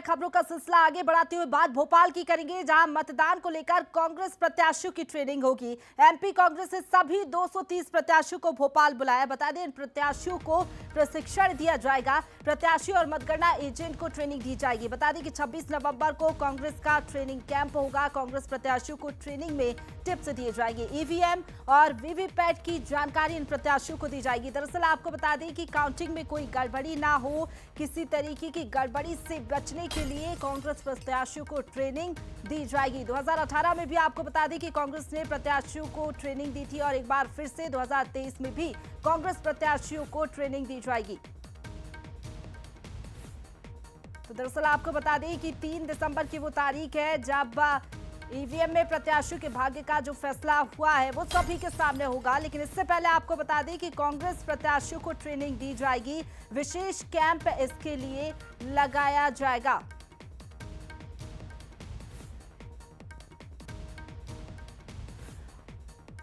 खबरों का सिलसिला आगे बढ़ाते हुए बात भोपाल की करेंगे, जहां मतदान को लेकर कांग्रेस प्रत्याशियों की ट्रेनिंग होगी। एमपी कांग्रेस से सभी 230 प्रत्याशियों को भोपाल बुलाया। बता दें, इन प्रत्याशियों को प्रशिक्षण दिया जाएगा। प्रत्याशी और मतगणना एजेंट को ट्रेनिंग दी जाएगी। बता दें कि 26 नवंबर को कांग्रेस का ट्रेनिंग कैंप होगा। कांग्रेस प्रत्याशियों को ट्रेनिंग में टिप्स दिए जाएंगे। ईवीएम और वीवीपैट की जानकारी इन प्रत्याशियों को दी जाएगी। दरअसल आपको बता दें कि काउंटिंग में कोई गड़बड़ी ना हो, किसी तरीके की गड़बड़ी से बचने के लिए कांग्रेस प्रत्याशियों को ट्रेनिंग दी जाएगी। 2018 में भी आपको बता दें कि कांग्रेस ने प्रत्याशियों को ट्रेनिंग दी थी और एक बार फिर से 2023 में भी कांग्रेस प्रत्याशियों को ट्रेनिंग दी जाएगी। तो दरअसल आपको बता दें कि 3 दिसंबर की वो तारीख है जब ईवीएम में प्रत्याशियों के भाग्य का जो फैसला हुआ है वो सभी के सामने होगा। लेकिन इससे पहले आपको बता दें कि कांग्रेस प्रत्याशियों को ट्रेनिंग दी जाएगी। विशेष कैंप इसके लिए लगाया जाएगा।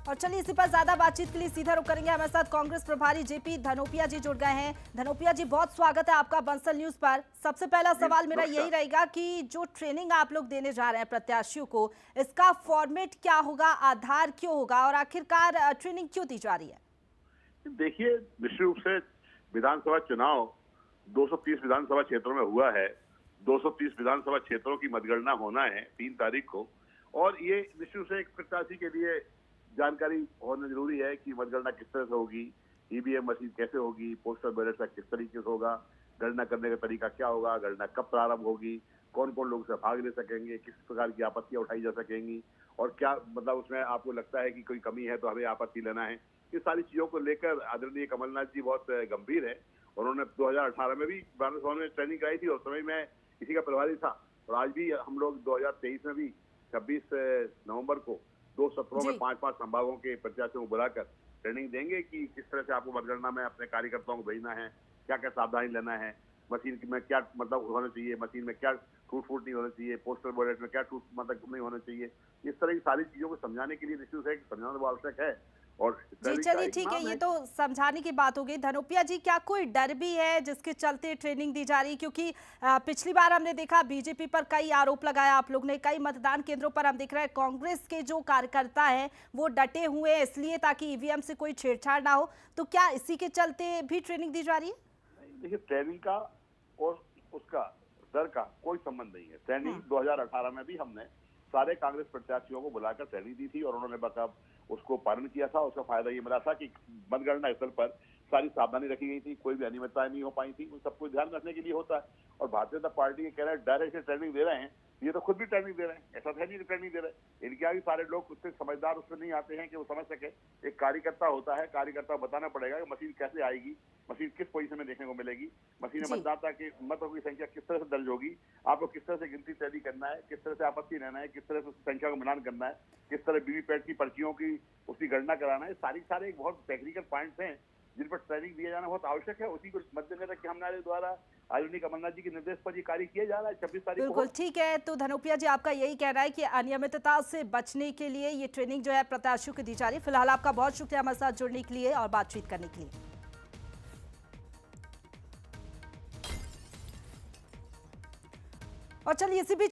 और चलिए इसी पर ज्यादा बातचीत के लिए सीधा रुख करेंगे। हमारे साथ कांग्रेस प्रभारी जेपी धनोपिया जी जुड़ गए हैं। धनोपिया जी, बहुत स्वागत है आपका बंसल न्यूज पर। सबसे पहला सवाल मेरा यही रहेगा कि जो ट्रेनिंग आप लोग देने जा रहे हैं प्रत्याशियों को, इसका फॉर्मेट क्या होगा, आधार क्यों होगा और आखिरकार ट्रेनिंग क्यों दी जा रही है? देखिए, निश्चित रूप से विधानसभा चुनाव 230 विधानसभा क्षेत्रों में हुआ है। 230 विधानसभा क्षेत्रों की मतगणना होना है 3 तारीख को, और ये निश्चित रूप से एक प्रत्याशी के लिए जानकारी होना जरूरी है कि मतगणना किस तरह से होगी, ईवीएम मशीन कैसे होगी, पोस्टल बैलेट का किस तरीके से होगा, गणना करने का तरीका क्या होगा, गणना कब प्रारंभ होगी, कौन कौन लोग उसमें भाग ले सकेंगे, किस प्रकार की आपत्तियां उठाई जा सकेंगी, और क्या मतलब उसमें आपको लगता है कि कोई कमी है तो हमें आपत्ति लेना है। ये सारी चीजों को लेकर आदरणीय कमलनाथ जी बहुत गंभीर है। उन्होंने 2018 में भी विधानसभा में ट्रेनिंग कराई थी और समय मैं इसी का प्रभारी था, और आज भी हम लोग 2023 में भी 26 नवंबर को 2 सत्रों में 5-5 संभागों के प्रत्याशियों को बुलाकर ट्रेनिंग देंगे कि किस तरह से आपको मतगणना में अपने कार्यकर्ताओं को भेजना है, क्या क्या सावधानी लेना है, मशीन में क्या मतलब होना चाहिए, मशीन में क्या टूट फूट नहीं होना चाहिए, पोस्टल बैलेट में क्या टूट मतलब नहीं होना चाहिए। इस तरह की सारी चीजों को समझाने के लिए निश्चित है, समझाना तो आवश्यक है। और जी चलिए ठीक है, ये तो समझाने की बात हो गई। धनोपिया जी, क्या कोई डर भी है जिसके चलते ट्रेनिंग दी जा रही है? क्योंकि पिछली बार हमने देखा बीजेपी पर कई आरोप लगाया आप लोग ने, कई मतदान केंद्रों पर हम देख रहे हैं कांग्रेस के जो कार्यकर्ता हैं वो डटे हुए हैं इसलिए ताकि ईवीएम से कोई छेड़छाड़ ना हो। तो क्या इसी के चलते भी ट्रेनिंग दी जा रही है? देखिए, ट्रेनिंग का और उसका डर का कोई संबंध नहीं है। ट्रेनिंग 2018 में भी हमने सारे कांग्रेस प्रत्याशियों को बुलाकर ट्रेनिंग दी थी और उन्होंने बकायदा उसको पालन किया था। उसका फायदा ये मिला था कि मतगणना स्थल पर सारी सावधानी रखी गई थी, कोई भी अनियमितताएं नहीं हो पाई थी। उन सबको ध्यान रखने के लिए होता है। और भारतीय जनता पार्टी के कह रहे हैं डायरेक्ट से ट्रेनिंग दे रहे हैं, ये तो खुद भी ट्रेनिंग दे रहे हैं। ऐसा है नहीं कि ट्रेनिंग दे रहे हैं, इनके आगे सारे लोग उतने समझदार उसमें नहीं आते हैं कि वो समझ सके। एक कार्यकर्ता होता है, कार्यकर्ता बताना पड़ेगा कि मशीन कैसे आएगी, मशीन किस पोजीशन में देखने को मिलेगी, मशीन में मतदाता के मतों की संख्या किस तरह से दर्ज होगी, आपको किस तरह से गिनती तैयारी करना है, किस तरह से आपत्ति लेना है, किस तरह से संख्या को मिलान करना है, किस तरह वीवीपैट की पर्चियों की उसकी गणना कराना है। सारे एक बहुत टेक्निकल पॉइंट्स हैं जिन पर ट्रेनिंग दिया जाना बहुत आवश्यक है। उसी को मद्देनजर रख के हमारे द्वारा आदरणीय कमलनाथ जी के निर्देश पर ये कार्य किया जा रहा है 26 तारीख को। बिल्कुल ठीक है। तो धनोपिया जी, आपका यही कहना है कि अनियमितता से बचने के लिए ये ट्रेनिंग जो है प्रत्याशियों को दी जा रही है। फिलहाल आपका बहुत शुक्रिया हमारे साथ जुड़ने के लिए और बातचीत करने के लिए। और चलिए इसी बीच